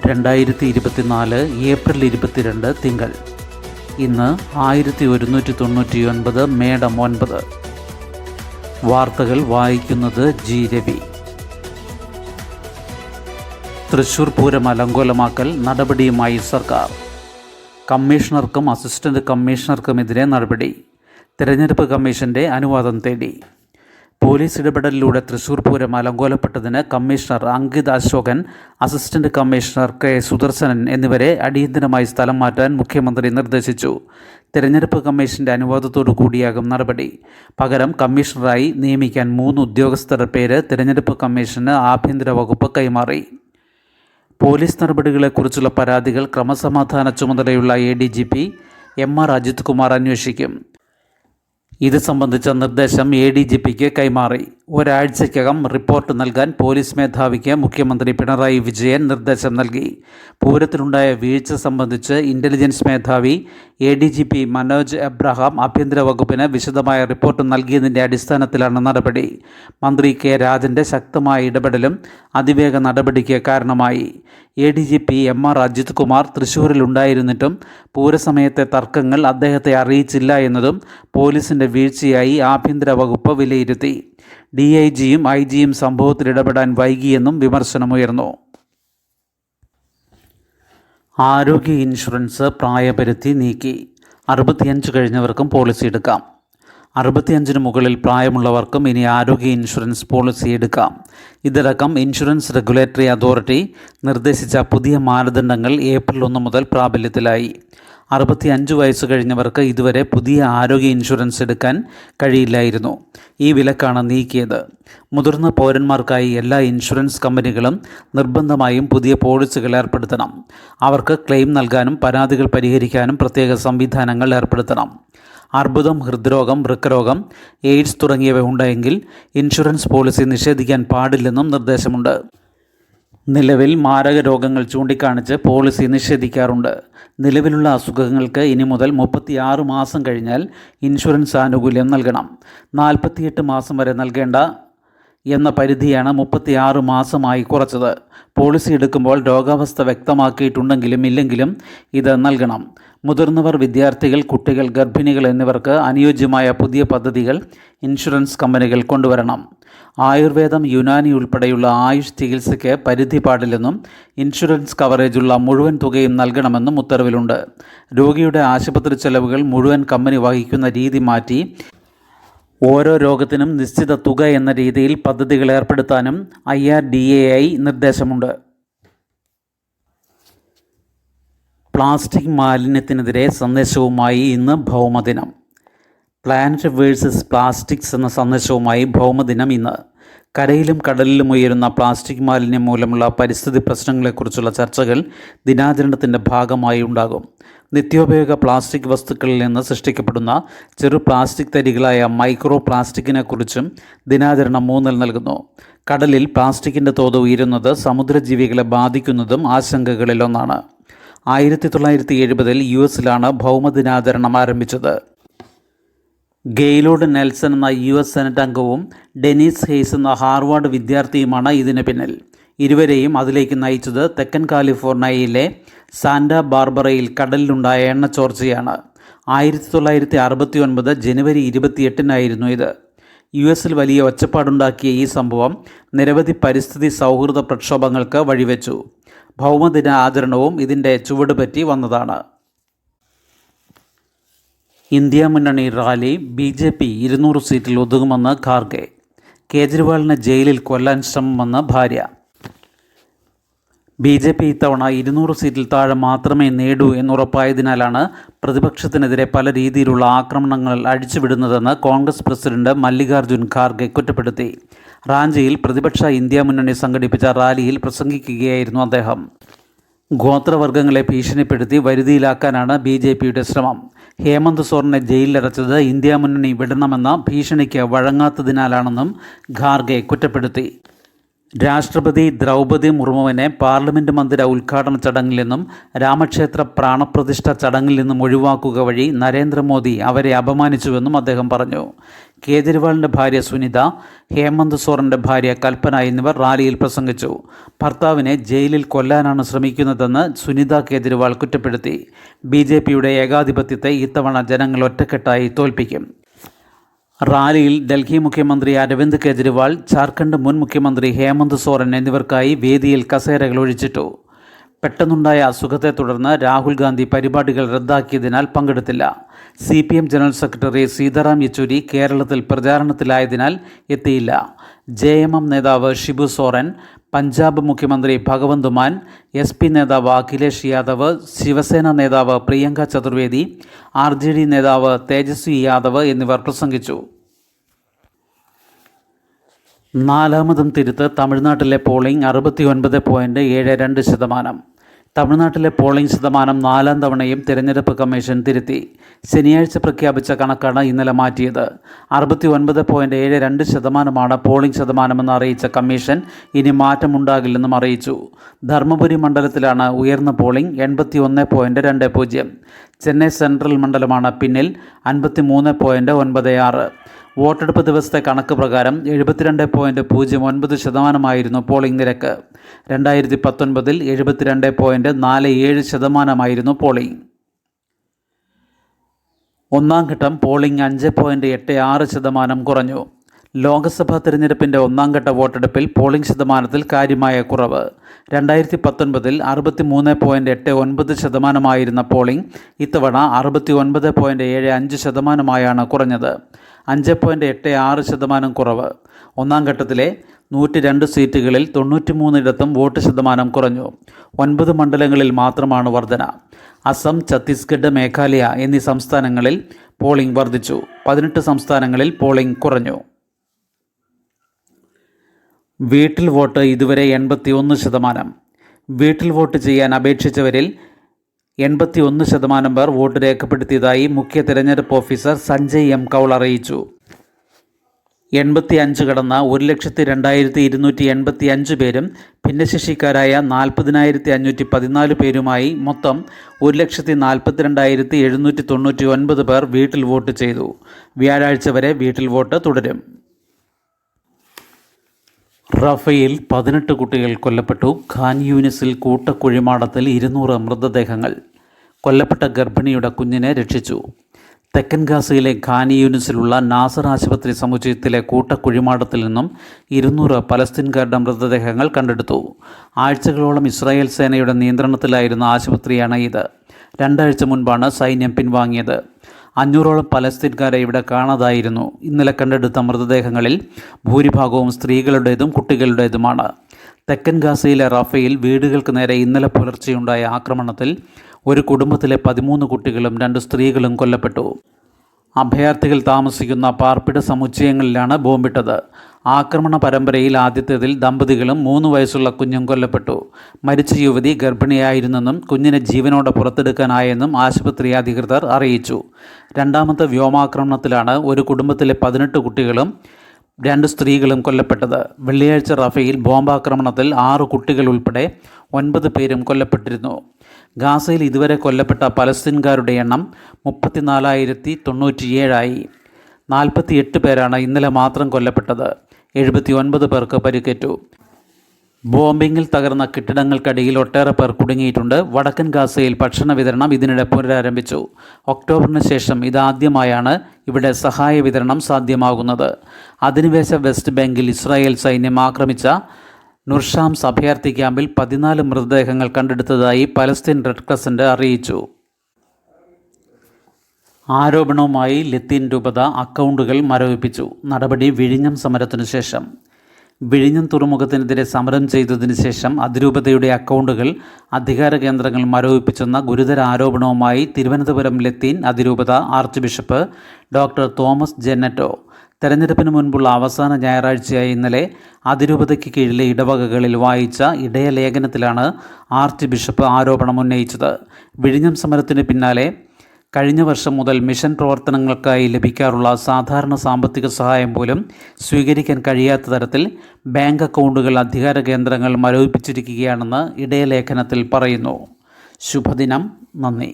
2024 April 22 തിങ്കൾ. ഇന്ന് 1199 മേടം 9. വാർത്തകൾ വായിക്കുന്നത് ജി രവി. തൃശൂർ പൂരം അലങ്കോലമാക്കൽ നടപടിയുമായി സർക്കാർ. കമ്മീഷണർക്കും അസിസ്റ്റന്റ് കമ്മീഷണർക്കുമെതിരെ നടപടി. തെരഞ്ഞെടുപ്പ് കമ്മീഷന്റെ അനുവാദം തേടി. പോലീസ് ഇടപെടലിലൂടെ തൃശൂർ പൂരം അലങ്കോലപ്പെട്ടതിന് commissioner Ankit Ashokan, assistant commissioner K Sudarshanan എന്നിവരെ അടിയന്തരമായി സ്ഥലം മാറ്റാൻ മുഖ്യമന്ത്രി നിർദ്ദേശിച്ചു. തെരഞ്ഞെടുപ്പ് കമ്മീഷന്റെ അനുവാദത്തോടു കൂടിയാകും നടപടി. പകരം കമ്മീഷണറായി നിയമിക്കാൻ 3 ഉദ്യോഗസ്ഥരുടെ പേര് തെരഞ്ഞെടുപ്പ് കമ്മീഷന് ആഭ്യന്തര വകുപ്പ് കൈമാറി. പോലീസ് നടപടികളെക്കുറിച്ചുള്ള പരാതികൾ ക്രമസമാധാന ചുമതലയുള്ള ADGP MR അജിത് കുമാർ അന്വേഷിക്കും. ഇത് സംബന്ധിച്ച നിർദ്ദേശം ADGPക്ക് കൈമാറി. ഒരാഴ്ചയ്ക്കകം റിപ്പോർട്ട് നൽകാൻ പോലീസ് മേധാവിക്ക് മുഖ്യമന്ത്രി പിണറായി വിജയൻ നിർദ്ദേശം നൽകി. പൂരത്തിലുണ്ടായ വീഴ്ച സംബന്ധിച്ച് ഇന്റലിജൻസ് മേധാവി ADGP മനോജ് എബ്രഹാം ആഭ്യന്തര വകുപ്പിന് വിശദമായ റിപ്പോർട്ട് നൽകിയതിൻ്റെ അടിസ്ഥാനത്തിലാണ് നടപടി. മന്ത്രി കെ രാജൻ്റെ ശക്തമായ ഇടപെടലും അതിവേഗ നടപടിക്ക് കാരണമായി. ADGP MR അജിത് കുമാർ തൃശ്ശൂരിലുണ്ടായിരുന്നിട്ടും പൂരസമയത്തെ തർക്കങ്ങൾ അദ്ദേഹത്തെ അറിയിച്ചില്ല എന്നതും പോലീസിൻ്റെ വീഴ്ചയായി ആഭ്യന്തര വകുപ്പ് വിലയിരുത്തി. DIGയും IGയും സംഭവത്തിൽ ഇടപെടാൻ വൈകിയെന്നും വിമർശനമുയർന്നു. ആരോഗ്യ ഇൻഷുറൻസ് പ്രായപരിധി നീക്കി. 65 കഴിഞ്ഞവർക്കും പോളിസി എടുക്കാം. 65 മുകളിൽ പ്രായമുള്ളവർക്കും ഇനി ആരോഗ്യ ഇൻഷുറൻസ് പോളിസി എടുക്കാം. ഇതിലടക്കം ഇൻഷുറൻസ് റെഗുലേറ്ററി അതോറിറ്റി നിർദ്ദേശിച്ച പുതിയ മാനദണ്ഡങ്ങൾ ഏപ്രിൽ 1 മുതൽ പ്രാബല്യത്തിലായി. 65 വയസ്സ് കഴിഞ്ഞവർക്ക് ഇതുവരെ പുതിയ ആരോഗ്യ ഇൻഷുറൻസ് എടുക്കാൻ കഴിയില്ലായിരുന്നു. ഈ വിലക്കാണ് നീക്കിയത്. മുതിർന്ന പൗരന്മാർക്കായി എല്ലാ ഇൻഷുറൻസ് കമ്പനികളും നിർബന്ധമായും പുതിയ പോളിസികൾ ഏർപ്പെടുത്തണം. അവർക്ക് ക്ലെയിം നൽകാനും പരാതികൾ പരിഹരിക്കാനും പ്രത്യേക സംവിധാനങ്ങൾ ഏർപ്പെടുത്തണം. അർബുദം, ഹൃദ്രോഗം, വൃക്കരോഗം, എയ്ഡ്സ് തുടങ്ങിയവ ഉണ്ടെങ്കിൽ ഇൻഷുറൻസ് പോളിസി നിഷേധിക്കാൻ പാടില്ലെന്നും നിർദ്ദേശമുണ്ട്. നിലവിൽ മാരക രോഗങ്ങൾ ചൂണ്ടിക്കാണിച്ച് പോളിസി നിഷേധിക്കാറുണ്ട്. നിലവിലുള്ള അസുഖങ്ങൾക്ക് ഇനി മുതൽ 36 മാസം കഴിഞ്ഞാൽ ഇൻഷുറൻസ് ആനുകൂല്യം നൽകണം. 48 മാസം വരെ നൽകേണ്ട എന്ന പരിധിയാണ് 36 മാസമായി കുറച്ചത്. പോളിസി എടുക്കുമ്പോൾ രോഗാവസ്ഥ വ്യക്തമാക്കിയിട്ടുണ്ടെങ്കിലും ഇല്ലെങ്കിലും ഇത് നൽകണം. മുതിർന്നവർ, വിദ്യാർത്ഥികൾ, കുട്ടികൾ, ഗർഭിണികൾ എന്നിവർക്ക് അനുയോജ്യമായ പുതിയ പദ്ധതികൾ ഇൻഷുറൻസ് കമ്പനികൾ കൊണ്ടുവരണം. ആയുർവേദം, യുനാനി ഉൾപ്പെടെയുള്ള ആയുഷ് ചികിത്സയ്ക്ക് പരിധി പാടില്ലെന്നും ഇൻഷുറൻസ് കവറേജുള്ള മുഴുവൻ തുകയും നൽകണമെന്നും ഉത്തരവിലുണ്ട്. രോഗിയുടെ ആശുപത്രി ചെലവുകൾ മുഴുവൻ കമ്പനി വഹിക്കുന്ന രീതി മാറ്റി ഓരോ രോഗത്തിനും നിശ്ചിത തുക എന്ന രീതിയിൽ പദ്ധതികൾ ഏർപ്പെടുത്താനും IRDAI നിർദ്ദേശമുണ്ട്. പ്ലാസ്റ്റിക് മാലിന്യത്തിനെതിരെ സന്ദേശവുമായി ഇന്ന് ഭൗമദിനം. പ്ലാനറ്റ് വേഴ്സസ് പ്ലാസ്റ്റിക്സ് എന്ന സന്ദേശവുമായി ഭൗമദിനം ഇന്ന്. കരയിലും കടലിലും ഉയരുന്ന പ്ലാസ്റ്റിക് മാലിന്യം മൂലമുള്ള പരിസ്ഥിതി പ്രശ്നങ്ങളെക്കുറിച്ചുള്ള ചർച്ചകൾ ദിനാചരണത്തിൻ്റെ ഭാഗമായി ഉണ്ടാകും. നിത്യോപയോഗ പ്ലാസ്റ്റിക് വസ്തുക്കളിൽ നിന്ന് സൃഷ്ടിക്കപ്പെടുന്ന ചെറു പ്ലാസ്റ്റിക് തരികളായ മൈക്രോ പ്ലാസ്റ്റിക്കിനെക്കുറിച്ചും ദിനാചരണം ഊന്നൽ നൽകുന്നു. കടലിൽ പ്ലാസ്റ്റിക്കിൻ്റെ തോത് ഉയരുന്നത് സമുദ്രജീവികളെ ബാധിക്കുന്നതും ആശങ്കകളിലൊന്നാണ്. 1970 US ഭൗമദിനാചരണം ആരംഭിച്ചത്. ഗെയ്ലോഡ് നെൽസൺ എന്ന US സെനറ്റ് അംഗവും ഡെനീസ് ഹെയ്സ് എന്ന ഹാർവാർഡ് വിദ്യാർത്ഥിയുമാണ് ഇതിന് പിന്നിൽ. ഇരുവരെയും അതിലേക്ക് നയിച്ചത് തെക്കൻ കാലിഫോർണിയയിലെ സാന്റാ ബാർബറയിൽ കടലിലുണ്ടായ എണ്ണച്ചോർച്ചയാണ്. 1969 ജനുവരി 28 ഇത്. US വലിയ ഒച്ചപ്പാടുണ്ടാക്കിയ ഈ സംഭവം നിരവധി പരിസ്ഥിതി സൗഹൃദ പ്രക്ഷോഭങ്ങൾക്ക് വഴിവെച്ചു. ഭൗമദിന ആചരണവും ഇതിൻ്റെ ചുവടുപറ്റി വന്നതാണ്. ഇന്ത്യ മുന്നണി റാലി. BJP 200 സീറ്റിൽ ഒതുങ്ങുമെന്ന് ഖാർഗെ. കേജ്രിവാളിനെ ജയിലിൽ കൊല്ലാൻ ശ്രമമെന്ന് ഭാര്യ. BJP ഇത്തവണ 200 സീറ്റിൽ താഴെ മാത്രമേ നേടൂ എന്നുറപ്പായതിനാലാണ് പ്രതിപക്ഷത്തിനെതിരെ പല രീതിയിലുള്ള ആക്രമണങ്ങൾ അഴിച്ചുവിടുന്നതെന്ന് കോൺഗ്രസ് പ്രസിഡന്റ് മല്ലികാർജുൻ ഖാർഗെ കുറ്റപ്പെടുത്തി. റാഞ്ചിയിൽ പ്രതിപക്ഷ ഇന്ത്യ മുന്നണി സംഘടിപ്പിച്ച റാലിയിൽ പ്രസംഗിക്കുകയായിരുന്നു അദ്ദേഹം. ഗോത്രവർഗ്ഗങ്ങളെ ഭീഷണിപ്പെടുത്തി വരുതിയിലാക്കാനാണ് BJPയുടെ ശ്രമം. ഹേമന്ത് സോറനെ ജയിലിലടച്ചത് ഇന്ത്യ മുന്നണി വിടണമെന്ന ഭീഷണിക്ക് വഴങ്ങാത്തതിനാലാണെന്നും ഖാർഗെ കുറ്റപ്പെടുത്തി. രാഷ്ട്രപതി ദ്രൗപദി മുർമുവിനെ പാർലമെൻറ്റ് മന്ദിര ഉദ്ഘാടന ചടങ്ങിൽ നിന്നും രാമക്ഷേത്ര പ്രാണപ്രതിഷ്ഠ ചടങ്ങിൽ നിന്നും ഒഴിവാക്കുക വഴി നരേന്ദ്രമോദി അവരെ അപമാനിച്ചുവെന്നും അദ്ദേഹം പറഞ്ഞു. കേജ്രിവാളിൻ്റെ ഭാര്യ സുനിത, ഹേമന്ത് സോറൻ്റെ ഭാര്യ കൽപ്പന എന്നിവർ റാലിയിൽ പ്രസംഗിച്ചു. ഭർത്താവിനെ ജയിലിൽ കൊല്ലാനാണ് ശ്രമിക്കുന്നതെന്ന് സുനിത കേജ്രിവാൾ കുറ്റപ്പെടുത്തി. BJPയുടെ ഏകാധിപത്യത്തെ ഇത്തവണ ജനങ്ങൾ ഒറ്റക്കെട്ടായി തോൽപ്പിക്കും. റാലിയിൽ ഡൽഹി മുഖ്യമന്ത്രി അരവിന്ദ് കെജ്രിവാൾ, ജാർഖണ്ഡ് മുൻ മുഖ്യമന്ത്രി ഹേമന്ത് സോറൻ എന്നിവർക്കായി വേദിയിൽ കസേരകൾ ഒഴിച്ചിട്ടു. പെട്ടെന്നുണ്ടായ അസുഖത്തെ തുടർന്ന് രാഹുൽ ഗാന്ധി പരിപാടികൾ റദ്ദാക്കിയതിനാൽ പങ്കെടുത്തില്ല. CPM general secretary Sitaram Yechury കേരളത്തിൽ പ്രചാരണത്തിലായതിനാൽ എത്തിയില്ല. JMM നേതാവ് ഷിബു സോറൻ, പഞ്ചാബ് മുഖ്യമന്ത്രി ഭഗവന്ത് മാൻ, SP നേതാവ് അഖിലേഷ് യാദവ്, ശിവസേന നേതാവ് പ്രിയങ്ക ചതുർവേദി, RJD നേതാവ് തേജസ്വി യാദവ് എന്നിവർ പ്രസംഗിച്ചു. നാലാമതും തിരുത്ത്. തമിഴ്നാട്ടിലെ പോളിംഗ് 69.72%. തമിഴ്നാട്ടിലെ പോളിംഗ് ശതമാനം 4ാം തവണയും തിരഞ്ഞെടുപ്പ് കമ്മീഷൻ തിരുത്തി. ശനിയാഴ്ച പ്രഖ്യാപിച്ച കണക്കാണ് ഇന്നലെ മാറ്റിയത്. 69.72% പോളിംഗ് ശതമാനമെന്ന് അറിയിച്ച കമ്മീഷൻ ഇനി മാറ്റമുണ്ടാകില്ലെന്നും അറിയിച്ചു. ധർമ്മപുരി മണ്ഡലത്തിലാണ് ഉയർന്ന പോളിംഗ് 81.20. ചെന്നൈ സെൻട്രൽ മണ്ഡലമാണ് പിന്നിൽ 53.96. വോട്ടെടുപ്പ് ദിവസത്തെ കണക്ക് പ്രകാരം 72.09% പോളിംഗ് നിരക്ക്. 2019 72.47% പോളിംഗ്. ഒന്നാം ഘട്ടം പോളിംഗ് 5.86% കുറഞ്ഞു. ലോക്സഭാ തിരഞ്ഞെടുപ്പിൻ്റെ ഒന്നാംഘട്ട വോട്ടെടുപ്പിൽ പോളിംഗ് ശതമാനത്തിൽ കാര്യമായ കുറവ്. 2019 63.89% പോളിംഗ് ഇത്തവണ 69.75%-ആയാണ് കുറഞ്ഞത്. 5.86% കുറവ്. ഒന്നാം ഘട്ടത്തിലെ 102 സീറ്റുകളിൽ 93 വോട്ട് ശതമാനം കുറഞ്ഞു. 9 മണ്ഡലങ്ങളിൽ മാത്രമാണ് വർധന. അസം, ഛത്തീസ്ഗഡ്, മേഘാലയ എന്നീ സംസ്ഥാനങ്ങളിൽ പോളിംഗ് വർദ്ധിച്ചു. 18 സംസ്ഥാനങ്ങളിൽ പോളിംഗ് കുറഞ്ഞു. വീട്ടിൽ വോട്ട് ഇതുവരെ 81%. വീട്ടിൽ വോട്ട് ചെയ്യാൻ അപേക്ഷിച്ചവരിൽ 81% പേർ വോട്ട് രേഖപ്പെടുത്തിയതായി മുഖ്യ തിരഞ്ഞെടുപ്പ് ഓഫീസർ സഞ്ജയ് M. കൗൾ അറിയിച്ചു. 85 കടന്ന 1,02,285 പേരും ഭിന്നശേഷിക്കാരായ 40,514 പേരുമായി മൊത്തം 1,42,799 പേർ വീട്ടിൽ വോട്ട് ചെയ്തു. വ്യാഴാഴ്ച വരെ വീട്ടിൽ വോട്ട് തുടരും. റഫേൽ 18 കുട്ടികൾ കൊല്ലപ്പെട്ടു. ഖാൻ യൂനിസിൽ കൂട്ടക്കുഴിമാടത്തിൽ 200 മൃതദേഹങ്ങൾ. കൊല്ലപ്പെട്ട ഗർഭിണിയുടെ കുഞ്ഞിനെ രക്ഷിച്ചു. തെക്കൻ ഗാസയിലെ ഖാൻ യൂനിസിലുള്ള നാസർ ആശുപത്രി സമുച്ചയത്തിലെ കൂട്ടക്കുഴിമാടത്തിൽ നിന്നും 200 പലസ്തീൻകാരുടെ മൃതദേഹങ്ങൾ കണ്ടെടുത്തു. ആഴ്ചകളോളം ഇസ്രായേൽ സേനയുടെ നിയന്ത്രണത്തിലായിരുന്ന ആശുപത്രിയാണ് ഇത്. 2 ആഴ്ച മുൻപാണ് സൈന്യം പിൻവാങ്ങിയത്. 500ഓളം പലസ്തീൻകാരെ ഇവിടെ കാണാതായിരുന്നു. ഇന്നലെ കണ്ടെടുത്ത മൃതദേഹങ്ങളിൽ ഭൂരിഭാഗവും സ്ത്രീകളുടേതും കുട്ടികളുടേതുമാണ്. തെക്കൻ ഗാസയിലെ റഫേൽ വീടുകൾക്ക് നേരെ ഇന്നലെ പുലർച്ചെയുണ്ടായ ആക്രമണത്തിൽ ഒരു കുടുംബത്തിലെ 13 കുട്ടികളും 2 സ്ത്രീകളും കൊല്ലപ്പെട്ടു. അഭയാർത്ഥികൾ താമസിക്കുന്ന പാർപ്പിട സമുച്ചയങ്ങളിലാണ് ബോംബിട്ടത്. ആക്രമണ പരമ്പരയിൽ ആദ്യത്തേതിൽ ദമ്പതികളും 3 വയസ്സുള്ള കുഞ്ഞും കൊല്ലപ്പെട്ടു. മരിച്ച യുവതി ഗർഭിണിയായിരുന്നെന്നും കുഞ്ഞിനെ ജീവനോടെ പുറത്തെടുക്കാനായെന്നും ആശുപത്രി അധികൃതർ അറിയിച്ചു. രണ്ടാമത്തെ വ്യോമാക്രമണത്തിലാണ് ഒരു കുടുംബത്തിലെ 18 കുട്ടികളും 2 സ്ത്രീകളും കൊല്ലപ്പെട്ടത്. വെള്ളിയാഴ്ച റഫേൽ ബോംബാക്രമണത്തിൽ 6 കുട്ടികൾ ഉൾപ്പെടെ 9 പേരും കൊല്ലപ്പെട്ടിരുന്നു. ഗാസയിൽ ഇതുവരെ കൊല്ലപ്പെട്ട പലസ്തീൻകാരുടെ എണ്ണം 34,097 48 പേരാണ് ഇന്നലെ മാത്രം കൊല്ലപ്പെട്ടത്. 79 പേർക്ക് പരിക്കേറ്റു. ബോംബിങ്ങിൽ തകർന്ന കെട്ടിടങ്ങൾക്കടിയിൽ ഒട്ടേറെ പേർ കുടുങ്ങിയിട്ടുണ്ട്. വടക്കൻ ഗാസയിൽ ഭക്ഷണ വിതരണം ഇതിനിടെ പുനരാരംഭിച്ചു. ഒക്ടോബറിന് ശേഷം ഇതാദ്യമായാണ് ഇവിടെ സഹായ വിതരണം സാധ്യമാകുന്നത്. അധിനിവേശ വെസ്റ്റ് ബാങ്കിൽ ഇസ്രായേൽ സൈന്യം ആക്രമിച്ച നുർഷാംസ് അഭയാർത്ഥി ക്യാമ്പിൽ 14 മൃതദേഹങ്ങൾ കണ്ടെടുത്തതായി പലസ്തീൻ റെഡ് ക്രസന്റ് അറിയിച്ചു. ആരോപണവുമായി ലത്തീൻ രൂപത അക്കൗണ്ടുകൾ മരവിപ്പിച്ചു. നടപടി വിഴിഞ്ഞം സമരത്തിനു ശേഷം. വിഴിഞ്ഞം തുറമുഖത്തിനെതിരെ സമരം ചെയ്തതിനു ശേഷം അതിരൂപതയുടെ അക്കൗണ്ടുകൾ അധികാര കേന്ദ്രങ്ങൾ മരവിപ്പിച്ചെന്ന ഗുരുതര ആരോപണവുമായി തിരുവനന്തപുരം ലത്തീൻ അതിരൂപത ആർച്ച് ബിഷപ്പ് ഡോക്ടർ തോമസ് ജെന്നറ്റോ തെരഞ്ഞെടുപ്പിന് മുൻപുള്ള അവസാന ഞായറാഴ്ചയായ ഇന്നലെ അതിരൂപതയ്ക്ക് കീഴിലെ ഇടവകകളിൽ വായിച്ച ഇടയലേഖനത്തിലാണ് ആർച്ച് ബിഷപ്പ് ആരോപണം ഉന്നയിച്ചത്. വിഴിഞ്ഞം സമരത്തിന് പിന്നാലെ കഴിഞ്ഞ വർഷം മുതൽ മിഷൻ പ്രവർത്തനങ്ങൾക്കായി ലഭിക്കാറുള്ള സാധാരണ സാമ്പത്തിക സഹായം പോലും സ്വീകരിക്കാൻ കഴിയാത്ത തരത്തിൽ ബാങ്ക് അക്കൗണ്ടുകൾ അധികാര കേന്ദ്രങ്ങൾ മരവിപ്പിച്ചിരിക്കുകയാണെന്ന് ഇടയലേഖനത്തിൽ പറയുന്നു. ശുഭദിനം. നന്ദി.